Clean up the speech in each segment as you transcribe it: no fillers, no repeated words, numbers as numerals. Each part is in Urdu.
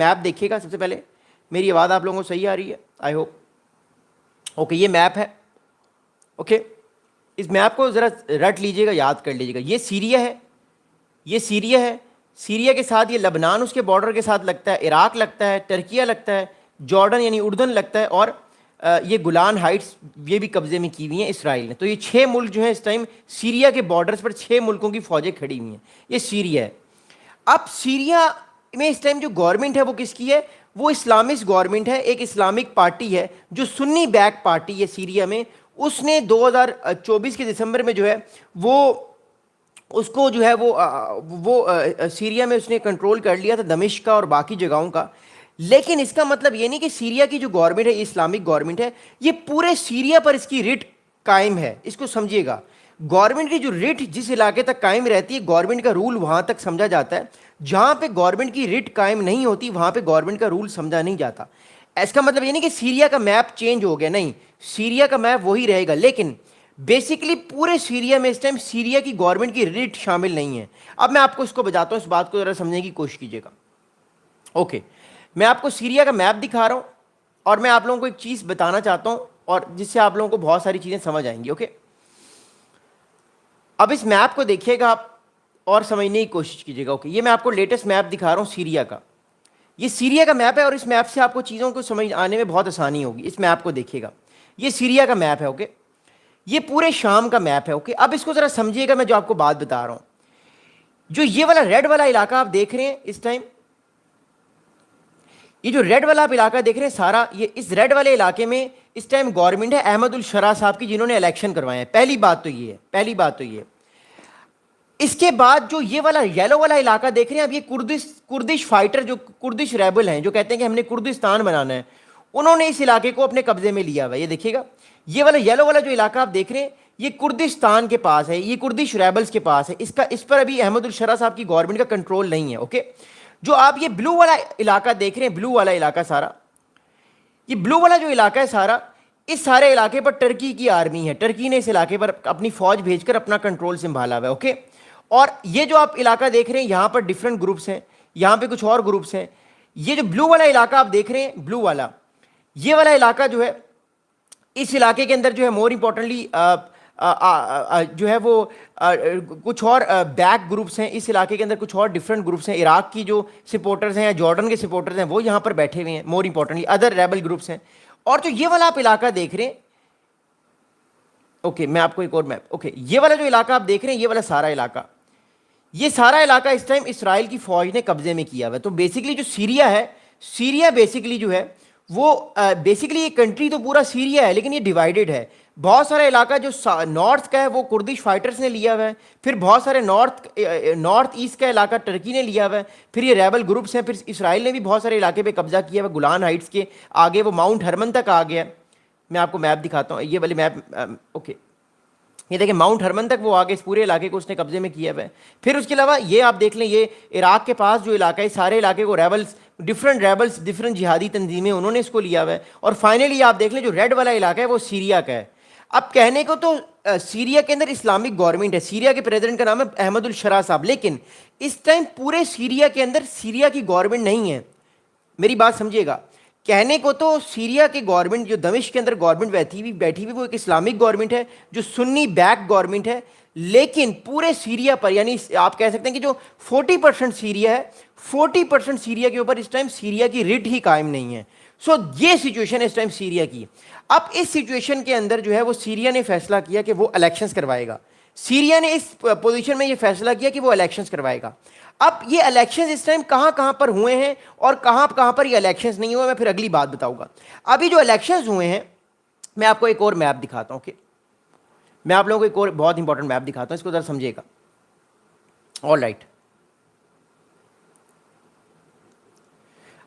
میپ دیکھیے گا سب سے پہلے. میری آواز آپ لوگوں کو صحیح آ رہی ہے آئی ہوپ. اوکے یہ میپ ہے. اوکے اس میپ کو ذرا رٹ لیجیے گا, یاد کر لیجیے گا. یہ سیریا ہے, یہ سیریا ہے. سیریا کے ساتھ یہ لبنان اس کے بارڈر کے ساتھ لگتا ہے, عراق لگتا ہے, ترکیہ لگتا ہے, جارڈن یعنی اردن لگتا ہے, اور یہ گولان ہائٹس یہ بھی قبضے میں کی ہوئی ہیں اسرائیل نے. تو یہ 6 ملک جو ہیں اس ٹائم سیریا کے بارڈرز پر 6 ملکوں کی فوجیں کھڑی ہوئی ہیں. یہ سیریا ہے. اب سیریا میں اس ٹائم جو گورنمنٹ ہے وہ کس کی ہے؟ وہ اسلامسٹ گورنمنٹ ہے, ایک اسلامک پارٹی ہے جو سنی بیک پارٹی ہے سیریا میں. اس نے 2024 کے دسمبر میں جو ہے وہ اس کو جو ہے وہ سیریا میں اس نے کنٹرول کر لیا تھا, دمشق کا اور باقی جگہوں کا. لیکن اس کا مطلب یہ نہیں کہ سیریا کی جو گورنمنٹ ہے یہ اسلامک گورنمنٹ ہے. یہ پورے سیریا پر اس کی رٹ قائم ہے, اس کو سمجھیے گا. گورنمنٹ کی جو رٹ جس علاقے تک قائم رہتی ہے, گورنمنٹ کا رول وہاں تک سمجھا جاتا ہے. جہاں پہ گورنمنٹ کی رٹ قائم نہیں ہوتی وہاں پہ گورنمنٹ کا رول سمجھا نہیں جاتا. اس کا مطلب یہ نہیں کہ سیریا کا میپ چینج ہو گیا, نہیں, سیریا کا میپ وہی رہے گا. لیکن بیسیکلی پورے سیریا میں اس ٹائم سیریا کی گورنمنٹ کی ریٹ شامل نہیں ہے. اب میں آپ کو اس کو بتاتا ہوں, اس بات کو ذرا سمجھنے کی کوشش کیجیے گا. اوکے میں آپ کو سیریا کا میپ دکھا رہا ہوں اور میں آپ لوگوں کو ایک چیز بتانا چاہتا ہوں اور جس سے آپ لوگوں کو بہت ساری چیزیں سمجھ آئیں گی. اوکے اب اس میپ کو دیکھیے گا آپ اور سمجھنے کی کوشش کیجیے گا. اوکے یہ میں آپ کو لیٹسٹ میپ دکھا رہا ہوں سیریا کا. یہ سیریا کا میپ ہے اور اس میپ سے آپ کو چیزوں کو سمجھ آنے میں بہت آسانی ہوگی. اس میپ کو دیکھیے گا, یہ سیریا کا میپ ہے. اوکے یہ پورے شام کا میپ ہے. اوکے اب اس کو ذرا سمجھیے گا, میں جو آپ کو بات بتا رہا ہوں. جو یہ والا ریڈ والا علاقہ آپ دیکھ رہے ہیں اس ٹائم, یہ جو ریڈ والا آپ علاقہ دیکھ رہے ہیں سارا, یہ اس ریڈ والے علاقے میں اس ٹائم گورنمنٹ ہے احمد الشرا صاحب کی, جنہوں نے الیکشن کروائے ہیں. پہلی بات تو یہ ہے, پہلی بات تو یہ. اس کے بعد جو یہ والا یلو والا علاقہ دیکھ رہے ہیں اب, یہ کردش فائٹر جو کردش ریبل ہیں جو کہتے ہیں کہ ہم نے کردستان بنانا ہے, انہوں نے اس علاقے کو اپنے قبضے میں لیا ہوا ہے. یہ دیکھیے گا, یہ والا یلو والا جو علاقہ آپ دیکھ رہے ہیں یہ کردستان کے پاس ہے, یہ کردش ریبلز کے پاس ہے. اس پر ابھی احمد الشرا صاحب کی گورنمنٹ کا کنٹرول نہیں ہے. اوکے جو آپ یہ بلو والا علاقہ دیکھ رہے ہیں, بلو والا علاقہ سارا, یہ بلو والا جو علاقہ ہے سارا, اس سارے علاقے پر ٹرکی کی آرمی ہے. ٹرکی نے اس علاقے پر اپنی فوج بھیج کر اپنا کنٹرول سنبھالا ہوا ہے. اوکے اور یہ جو آپ علاقہ دیکھ رہے ہیں یہاں پر ڈفرینٹ گروپس ہیں, یہاں پہ کچھ اور گروپس ہیں. یہ جو بلو والا علاقہ آپ دیکھ رہے ہیں, بلو والا, یہ والا علاقہ جو ہے, اس علاقے کے اندر جو ہے مور امپورٹنٹلی جو ہے وہ کچھ اور بیک گروپس ہیں. اس علاقے کے اندر کچھ اور ڈفرینٹ گروپس ہیں. عراق کی جو سپورٹرز ہیں یا جارڈن کے سپورٹرز ہیں وہ یہاں پر بیٹھے ہوئے ہیں. More importantly other rebel groups ہیں. اور جو یہ والا آپ علاقہ دیکھ رہے ہیں, اوکے میں آپ کو ایک اور میپ, اوکے یہ والا جو علاقہ آپ دیکھ رہے ہیں, یہ والا سارا علاقہ, یہ سارا علاقہ اس ٹائم اسرائیل کی فوج نے قبضے میں کیا ہوا ہے. تو بیسکلی جو سیریا ہے, سیریا بیسکلی جو ہے وہ بیسکلی یہ کنٹری تو پورا سیریا ہے لیکن یہ ڈیوائیڈڈ ہے. بہت سارا علاقہ جو نارتھ کا ہے وہ کردش فائٹرز نے لیا ہوا ہے, پھر بہت سارے نارتھ ایسٹ کا علاقہ ٹرکی نے لیا ہوا ہے, پھر یہ ریبل گروپس ہیں, پھر اسرائیل نے بھی بہت سارے علاقے پہ قبضہ کیا ہوا ہے. گولان ہائٹس کے آگے وہ ماؤنٹ ہرمن تک آ گیا. میں آپ کو میپ دکھاتا ہوں, یہ والے میپ, اوکے یہ دیکھیں ماؤنٹ ہرمن تک وہ آگے اس پورے علاقے کو اس نے قبضے میں کیا ہوا ہے. پھر اس کے علاوہ یہ آپ دیکھ لیں, یہ عراق کے پاس جو علاقہ ہے, سارے علاقے کو ریبلز ڈفرینٹ جہادی تنظیمیں انہوں نے اس کو لیا ہوا ہے. اور فائنلی آپ دیکھ لیں جو ریڈ والا علاقہ ہے وہ سیریا کا ہے. اب کہنے کو تو سیریا کے اندر اسلامک گورنمنٹ ہے, سیریا کے پریزیڈنٹ کا نام ہے احمد الشرا صاحب, لیکن اس ٹائم پورے سیریا کے اندر سیریا کی گورنمنٹ نہیں ہے. میری بات سمجھیے گا, کہنے کو تو سیریا کی گورنمنٹ جو دمشق کے اندر گورنمنٹ بیٹھی ہوئی وہ ایک اسلامک گورنمنٹ ہے جو سنی بیک گورنمنٹ ہے, لیکن پورے سیریا پر یعنی آپ کہہ سکتے ہیں کہ جو 40% سیریا ہے, 40% سیریا کے اوپر اس ٹائم سیریا کی رٹ ہی قائم نہیں ہے. سو یہ سچویشن ہے اس ٹائم سیریا کی. اب اس سچویشن کے اندر جو ہے وہ سیریا نے فیصلہ کیا کہ وہ الیکشنز کروائے گا. سیریا نے اس پوزیشن میں یہ فیصلہ کیا کہ وہ الیکشنز کروائے گا. اب یہ الیکشنز اس ٹائم کہاں کہاں پر ہوئے ہیں اور کہاں کہاں پر یہ الیکشنز نہیں ہوئے, میں پھر اگلی بات بتاؤں گا. ابھی جو الیکشنز ہوئے ہیں میں آپ کو ایک اور میپ دکھاتا ہوں. میں آپ لوگوں کو ایک اور بہت امپورٹنٹ میپ دکھاتا ہوں, اس کو ذرا سمجھیے گا. آل رائٹ,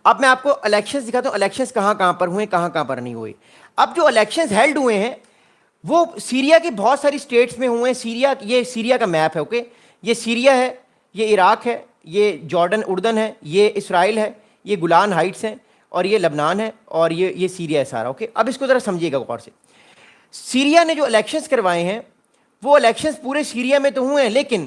اب میں آپ کو الیکشنز دکھاتا ہوں, الیکشنز کہاں کہاں پر ہوئے, کہاں کہاں پر نہیں ہوئے. اب جو الیکشنز ہیلڈ ہوئے ہیں وہ سیریا کی بہت ساری اسٹیٹس میں ہوئے ہیں. یہ سیریا کا میپ ہے. اوکے یہ سیریا ہے, یہ عراق ہے, یہ جارڈن اردن ہے, یہ اسرائیل ہے, یہ گولان ہائٹس ہیں, اور یہ لبنان ہے, اور یہ سیریا ہے سارا. اوکے اب اس کو ذرا سمجھیے گا غور سے. سیریا نے جو الیکشنز کروائے ہیں وہ الیکشنز پورے سیریا میں تو ہوئے ہیں, لیکن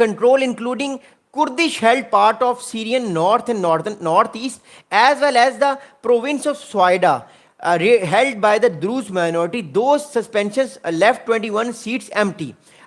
control, including Kurdish held part of Syrian north and northeast, as well as the province of Swaida held by the Druze minority. Those suspensions left 21 seats empty.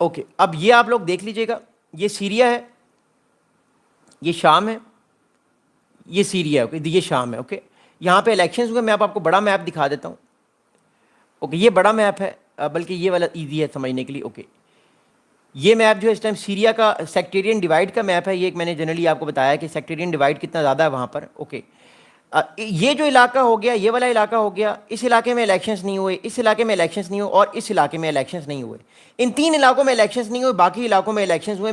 Okay اب یہ آپ لوگ دیکھ لیجئے گا, یہ سیریا ہے, یہ شام ہے, یہ سیریا ہے, یہ شام ہے. اوکے یہاں پہ الیکشنز ہوئے, میں آپ کو بڑا میپ دکھا دیتا ہوں. اوکے یہ بڑا میپ ہے, بلکہ یہ والا ایزی ہے سمجھنے کے لیے. اوکے یہ میپ جو ہے اس ٹائم سیریا کا سیکٹیرین ڈیوائڈ کا میپ ہے. یہ ایک میں نے جنرلی آپ کو بتایا کہ سیکٹیرین ڈیوائڈ کتنا زیادہ ہے وہاں پر. اوکے یہ جو علاقہ ہو گیا, یہ والا علاقہ ہو گیا, اس علاقے میں الیکشنز نہیں ہوئے, اس علاقے میں الیکشنز نہیں ہوئے, اور اس علاقے میں الیکشنز نہیں ہوئے. ان تین علاقوں میں الیکشنز نہیں ہوئے, باقی علاقوں میں الیکشنز ہوئے.